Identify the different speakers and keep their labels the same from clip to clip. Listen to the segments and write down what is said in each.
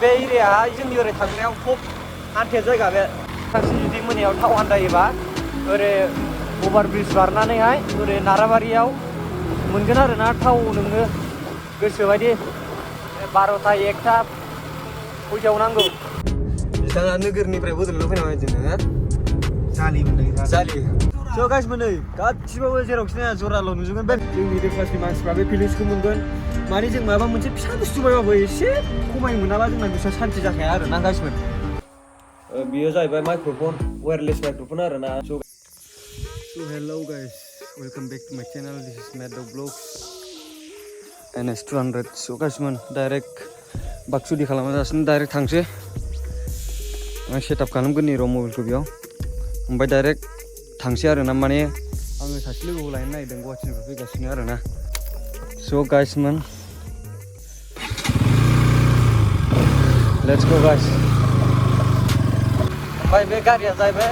Speaker 1: बे एरिया जोंनि ओरै थांनायाव टप हान्टेड जायगा बे सानसे जुदि मोनायाव थाव आन्दायोबा ओरै अभार ब्रिज बारनानैहाय ओरै नाराबारियाव मोनगोन आरोना थाव नोंनो गोसोबायदि 12टा 1टा खयथायाव नांगौ बिथाङा नोगोरनिफ्राय बड'लेण्डआव फैना बिदिनो
Speaker 2: जालि मोनदों
Speaker 1: जालि स' गासिबो नै गासिबाबो जेरावखि नाया जराल' नुजोबगोन बे जोंनि देक्लासनि मानसिफ्रा बे फिलिंसखौ मोनगोन माने जों माबा मोनसे फिसा बुस्थु बायबाबो एसे खमाय मोनाबा जोंना गोसोआ सान्थि जाखाया आरो ना गासिबो बियो जाहैबाय माइक्र'फन वायारलेस माइक्र'फन आरो ना स' hello guys welcome back to माय चेनेल दिस इज मेड द ब्लग्स NS200 स' गासिमोन डाइरेक्ट बाक्सुदि खालामालासिनो डाइरेक्ट थांसै आं सेटआप खालामगोन र' मबाइलखौ बेयाव ओमफ्राय डाइरेक्ट थांसै आरो ना माने आङो सासे लोगोखौ लायनो नागिरदों गुवाहाटिनिफ्राय फैगासिनो आरो ना स' गाइसमोन लेट्स गो गाइस ओमफ्राय बे गारिया जाहैबाय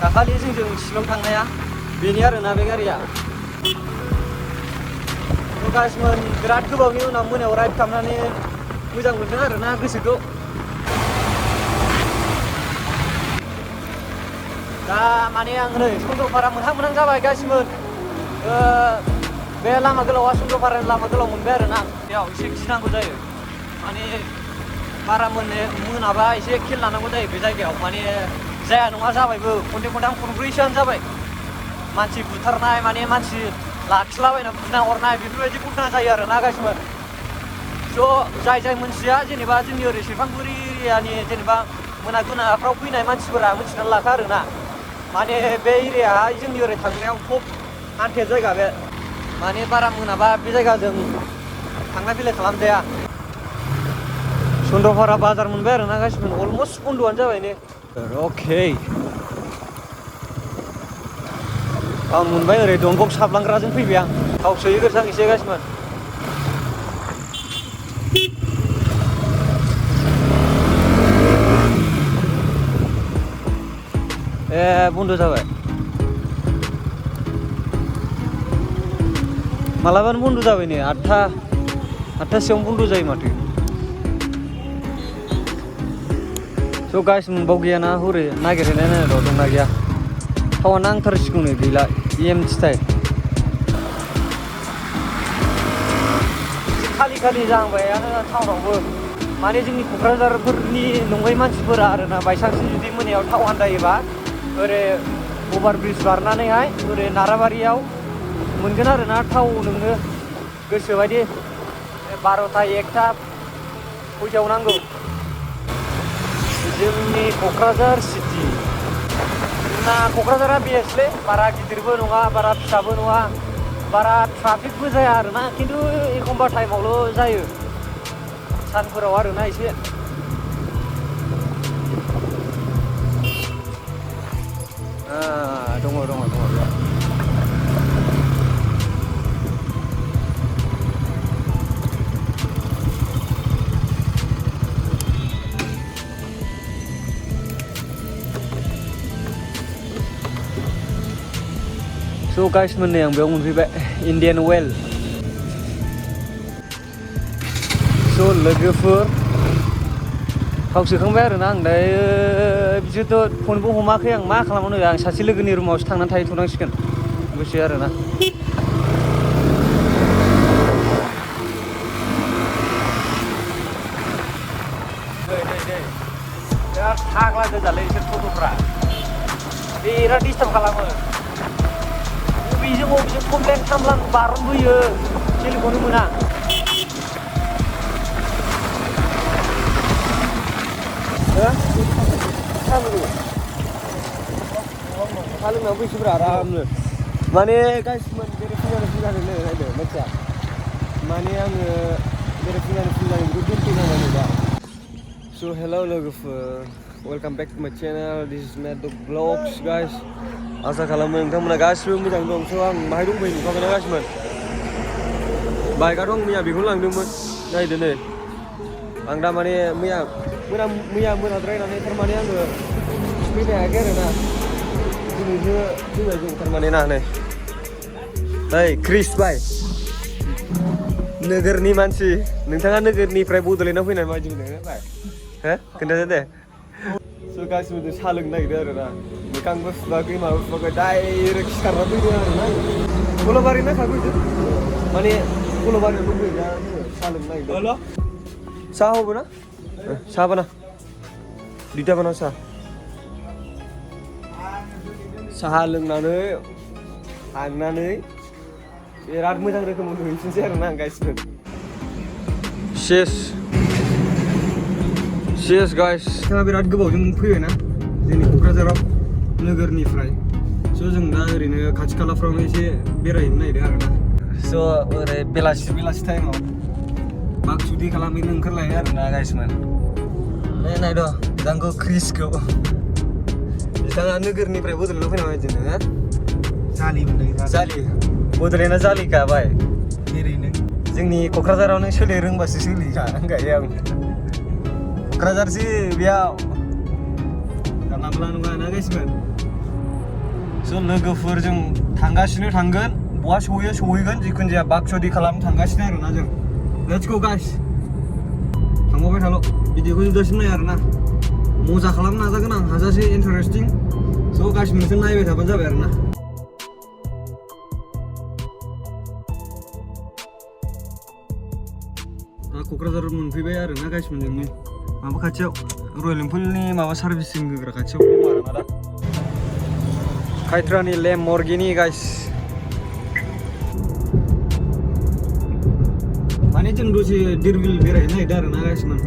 Speaker 1: दाखालि जोंजों शिलं थांनाया बेनि आरोना बे गारिया स' गाइसमोन बिराद गोबावनि उनाव मोनायाव राइड खालामनानै मोजां मोनदों आरोना गोसोखौ दा माने आं नै सरलपारा मोनहां जाबाय गासिमोन बे लामा गोलावा सरलपारानि लामा गोलाव मोनबाय आरोना बेयाव एसे गिनांगौ जायो माने बारा मोनाबा एसे खेल लानांगौ जायो बे जायगायाव माने जाया नङा जाबायबो खनथाम खनब्रैसोआनो जाबाय मानसि बुथारनाय माने मानसि लाखिलाबायना बुना हरनाय बेफोरबायदि घटना जायो आरोना गासिमोन स' जाय मोनसिया जेनेबा जोंनि ओरै सेरफांगुरि एरियानि जेनेबा मोनाफ्राव फैनाय मानसिफोरा मिथिनानै लाखा आरोना माने बे एरिया जोंनि ओरै थांनायाव टप हान्टेड जायगा बे माने बारा मोनाबा बे जायगाजों थांलाय फैलाय खालामजाया चन्द्रपारा बाजार मोनबाय आरोना गासिबो अलमस्ट बन्द'आनो जाबाय ने अके आं मोनबाय ओरै दनबक साबलांग्राजों फैबाय आं थाव सोहैग्रोसां एसे गासिबो बन्द' जाबाय मालाबानो बन्द' जाबाय नै 8टासोआवनो बन्द' जायो माथो स' गाइस मोनबाव गैयाना हरै नागिरहैनाय र' दंना गैया थावा नांथारसिगौ नै गैला EMT टाइम खालि जाहांबायानो टाउनावबो माने जोंनि क'क्राझारफोरनि नङै मानसिफोरा आरोना बायसान्स जुदि मोनायाव थाव आन्दायोबा ओरै अभार ब्रिज बारनानैहाय ओरै नाराबारियाव मोनगोन आरोना थाव नोंनो गोसोबायदि 12टा 1टा खयथायाव नांगौ जोंनि क'क्राझार सिटि जोंना क'क्राझारा बेस्टलै बारा गिदिरबो नङा बारा फिसाबो नङा बारा ट्राफिकबो जाया आरोना खिन्थु एखमबा टाइमावल' जायो सानफोराव आरोना एसे दङ स' गाइस मोन नै आं बेयाव मोनफैबाय इन्डियान वेल स' लोगोफोर थाव सोखांबाय आरोना आं दायो बिसोरथ' फनबो हमाखै आं मा खालामनो आं सासे लोगोनि रुमावसो थांनानै थाहैथ'नांसिगोन दसे आरोना बिराद फाग्ला गोजालै बिसोर टट'फ्रा बिराद डिस्टार्ब खालामो बबेजों कमप्लेन खालामलां बारनबोयो टेलिफनबो मोना साहा लोंनायाव बैसोफ्रा आरामनो माने गासिबो बेरे फुङानो फुजानो नायदो मानसिया माने आङो बेरे फुङानो फुजानो बेखौ दोनफैनांगौ दा स' हेलौ लोगोफोर वेलकाम बेक टु माय चेनेल दिस इज मेड द ब्लग्स गाइस आसा खालामो नोंथांमोना गासिबो मोजां दं स' आं माहाय दंफैयो नुखाबायना गासिबो बाइकआथ' आं मैया बेखौनो लांदोंमोन नायदो नै आं दा माने मैया मोनाद्रायनानै थारमाने आङो फैनो हायाखै आरोना दिनैसो फैबाय जों थारमाने ना नै ओइ क्रिस बाय
Speaker 3: नोगोरनि मानसि नोंथाङा नोगोरनिफ्राय बड'लेण्डआव फैनानै माबायदि मोनो बाय हो खोन्थादो दे स' गासिबो साहा लोंनो नागिरदों आरो ना मोखांबो सुवाखै माबा सुवाखै डाइरेक्ट सिखारना फैदों आरो ना गलाबारि ना खाफैदों माने गलाबारियाव दंफैयो दा साहा लोंनो नागिरदों साहा होबो ना साहा बाना दुइटा बाना साहा लोंनानै थांनानै बिराद मोजां रोखोमै नुहैफिनसै आरो ना गाइसनो Cheers guys नोंथाङा बिराद गोबावजों फैबाय ना जोंनि क'क्राझाराव नोगोरनिफ्राय स' जों दा ओरैनो खाथि खालाफ्रावनो एसे बेरायहैनो नागिरदों आरो ना स' ओरै बेलासि टाइमाव बागसुदि खालामहैनो ओंखारलायो आरो ना गाइसमोन नायद' बिदांखौ क्रिसखौ बिथाङा नोगोरनिफ्राय बड'लेण्डआव फैना माबायदि नोङो
Speaker 2: जालि मोनदों
Speaker 3: जालि बड'लेण्डआ जालिखाबाय
Speaker 2: ओरैनो
Speaker 3: जोंनि क'क्राझाराव नों सोलिनो रोंबासो सोलिखा होनखायो आं क'क्राझारसो बेयाव जानला मोनला नङा ना गाइसमोन स' लोगोफोरजों थांगासिनो थांगोन बहा सहैगोन जिखुनु जाया बागसुदि खालामनो थांगासिनो आरो ना जों लेट्स गो गाइस थांबाय थाल' भिडिअखौ जोबजासिम नाय आरो ना मजा खालामनो नाजागोन आं हाजासे इन्टारेस्टिं स' गाइस नोंसोर नायबाय थाबानो जाबाय आरो ना क'क्राझार मोनफैबाय आरो ना गाइसमोन जोंनि माबा खाथियाव रयेल एनफिल्डनि माबा सार्भिसिं होग्रा खाथियाव दङ आरो ना दा खायथ्रानि लेम्बरगिनि गाइस माने जों दसे दिरबिल बेरायहैनो नागिरदों आरो ना गाइसमोन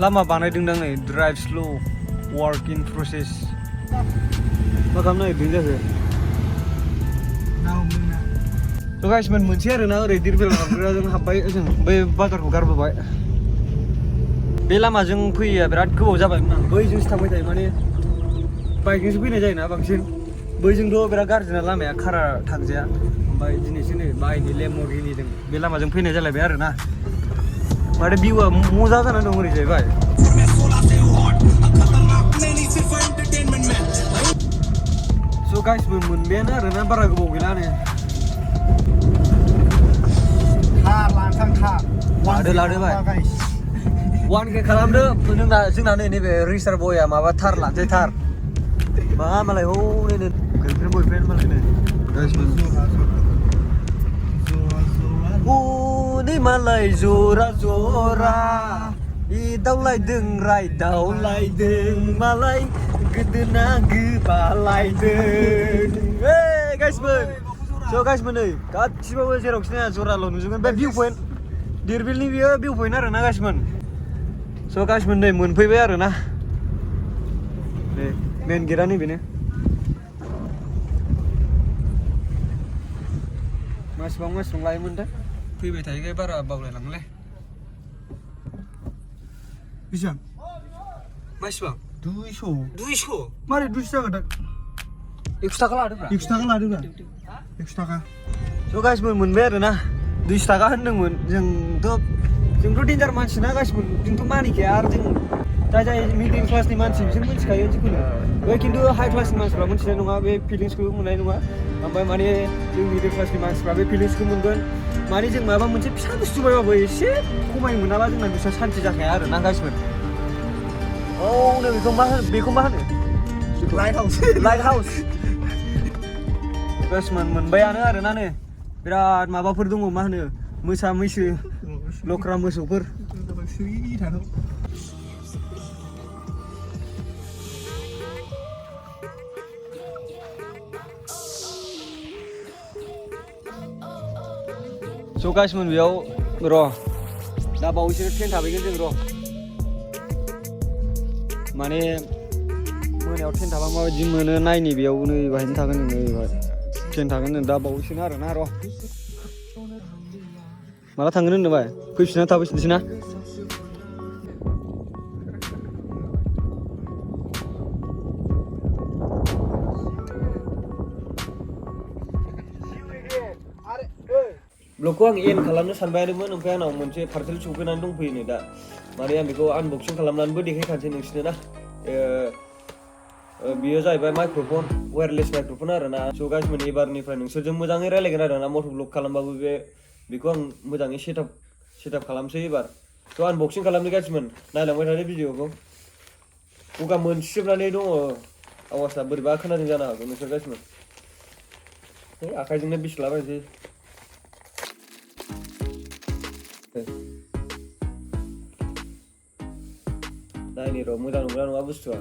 Speaker 3: लामा बानायदोंदां नै ड्राइभ स्ल' वार्क इन प्रसेस मा खालामनो नागिरदों जाखो स' गाइसमोन मोनसे आरो ना ओरै दिरबिल हाबग्राजों हाबबाय जों बै बाजारखौ गारबोबाय बे लामाजों फैया बिराद गोबाव जाबायमोन आं बैजोंसो थांबाय थायो माने बाइकजोंसो फैनाय जायोना बांसिन बैजोंथ' बिराद गाज्रि ना लामाया खारा थांजाया ओमफ्राय दिनैसो नै बाइकनि लेम्बरगिनिजों बे लामाजों फैनाय जालायबाय आरो ना माथो भिउआ मोजां जानानै दं ओरै जाहैबाय स' गाइसबो मोनबायानो आरो ना बारा गोबाव गैला नै लादो बाय 1K खालामदो जोंना नै नैबे रिसार बया माबा थार लानोसै थार मा मालाय हनै गार्लफ्रेन्ड बयफ्रेन्ड मालाय नै हनै मालाय जरा जरा दावलायदों रायदावलायदों मालाय गोदोना गोबालायदों गाइसमोन स' गाइसमोन नै गासिबाबो जेरावखि नाया जराल' नुजोबगोन बे भिउ पइन्ट दिरबिलनि बियो भिउ पइन्ट आरो ना गाइसमोन स' गाइसमोन नै मोनफैबाय आरो ना नै मेन गेटआ नैबेनो मासिबां लायोमोनथाय फैबाय थायोखाय बारा बावलायलाङोलै
Speaker 2: बेसेबां
Speaker 3: मासिबां 200
Speaker 2: मारै 200 जागोन दा
Speaker 3: 100 थाखा लादोब्रा
Speaker 2: 100 थाखा लादोब्रा 100 थाखा
Speaker 3: स' गाइसमोन मोनबाय आरो ना 200 थाखा होनदोंमोन जोंथ' डेन्जार मानसि ना गासिबो जोंथ' मानिखाया आरो जों जाय मिडिल क्लासनि मानसि बिसोर मिथिखायो जिखुनु बे खिन्थु हाइ क्लासनि मानसिफ्रा मिथिनाय नङा बे फिलिंसखौ मोननाय नङा ओमफ्राय माने जों मिडिल क्लासनि मानसिफ्रा बे फिलिंसखौ मोनगोन माने जों माबा मोनसे फिसा बुस्थु बायबाबो एसे खमाय मोनाबा जोंना गोसोआ सान्थि जाखाया आरो ना गासिबो औ नै बेखौ मा होनो लाइट हाउस गासिमोन मोनबायानो आरो ना नै बिराद माबाफोर दङ मा होनो मोसा मैसो लख्रा मोसौफोर स' गाइसमोन बेयाव र' दा बावैसो ट्रेन थाबैगोन जों र' माने मोनायाव ट्रेन थाबा माबायदि मोनो नायनि बेयाव नै बाहायनो थागोन जों नै बाहाय ट्रेन थागोन जों दा बावैसोनो आरो ना र' माला थांगोन होनदोंबाय फैफिनना थाबैसोनोसै ना ब्लगखौ आं एन्ड खालामनो सानबायमोन ओमफ्राय आंनाव मोनसे पार्सेल सौफैनानै दंफैयो नै दा माने आं बेखौ आनबक्सिं खालामनानैबो देखायखानोसै नोंसोरनो ना बियो जाहैबाय माइक्र'फन वायारलेस माइक्र'फन आरो ना स' गाइसमोन एबारनिफ्राय नोंसोरजों मोजाङै रायलायगोन आरो ना मट' ब्लग खालामबाबो बे बेखौ आं मोजाङै सेटआप खालामसै एबार थ' आनबक्सिं खालामनो गासिमोन नायलांबाय थादो भिडिअखौ गगा मोनसिजोबनानै दङ आवाजआ बोरैबा खोनादों जानो हागौ नोंसोर गासिमोन आखाइजोंनो बिसिलाबायनोसै नायनि र' मोजां नंगौना नङा बुस्थुआ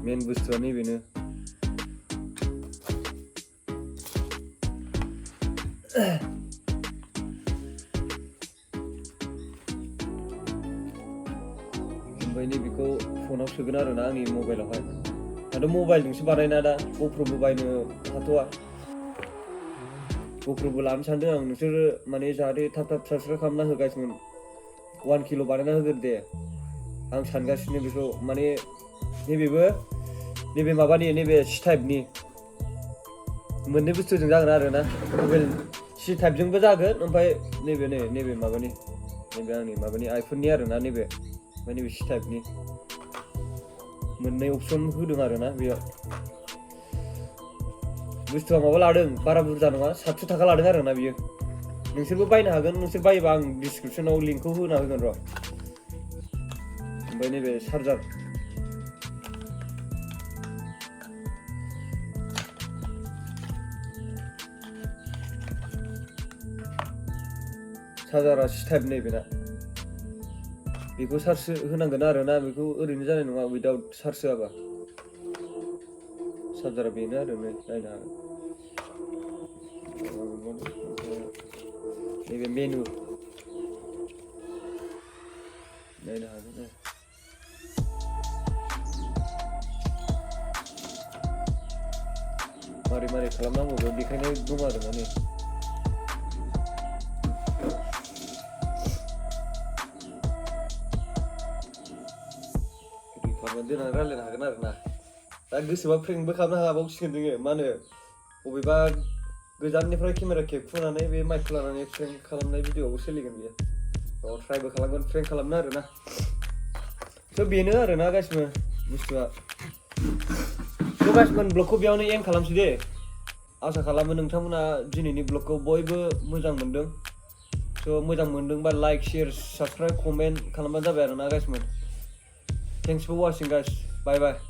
Speaker 3: मेन बुस्थुआ नैबेनो ओमफ्राय नैबेखौ फनाव सोगोन आरोना आंनि मबाइलावहाय आरो मबाइलजोंसो बानायना दा ग'प्र'बो बायनो हाथ'वा ग'प्र'बो लानो सानदों आं नोंसोर माने जाहाथे थाब साबस्क्राइब खालामना होगासिनो 1 किल' बानायना होगोन दे आं सानगासिनो बेखौ माने नैबे माबानि नैबे C टाइपनि मोननै बुस्थुजों जागोन आरोना मबाइल C टाइपजोंबो जागोन ओमफ्राय नैबे माबानि नैबे आंनि माबानि आइफननि आरोना नैबे ओमफ्राय नैबे C टाइपनि मोननै अपसन होदों आरोना बेयाव बुस्थुआ माबा लादों बारा बुरजा नङा 700 थाखा लादों आरोना बियो नोंसोरबो बायनो हागोन नोंसोर बायोबा आं डिसक्रिपसनाव लिंकखौ होना होगोन र' ओमफ्राय नैबे चार्जारा C टाइप नैबेना बेखौ चार्ज होनांगोन आरोना बेखौ ओरैनो जानाय नङा उइदाउट चार्ज होआबा चार्जारा बेनो आरो नायनो हागोन नैबे मेनु नायनो हागोन मारै खालामनांगौ बेयाव देखायनाय दं आरोना नै दोनानै रायलायनो हागोन आरोना दा गोसोबा प्रेंकबो खालामनो हाबावसिगोन जोङो मा होनो बबेबा गोजाननिफ्राय केमेरा खेबखुनानै बे माइकखौ लानानै प्रेंक खालामनाय भिडिअआवबो सोलिगोन बेयो ट्राइबो खालामगोन प्रेंक खालामनो आरोना स' बेनो आरोना गासिबो बुस्थुआ स' गासिबो ब्लगखौ बेयावनो एन्ड खालामसै दे आसा खालामो नोंथांमोना दिनैनि ब्लगखौ बयबो मोजां मोनदों स' मोजां मोनदोंबा लाइक शेयार साबस्क्राइब कमेन्ट खालामबानो जाबाय आरोना गासिबो Thanks for watching guys. Bye bye.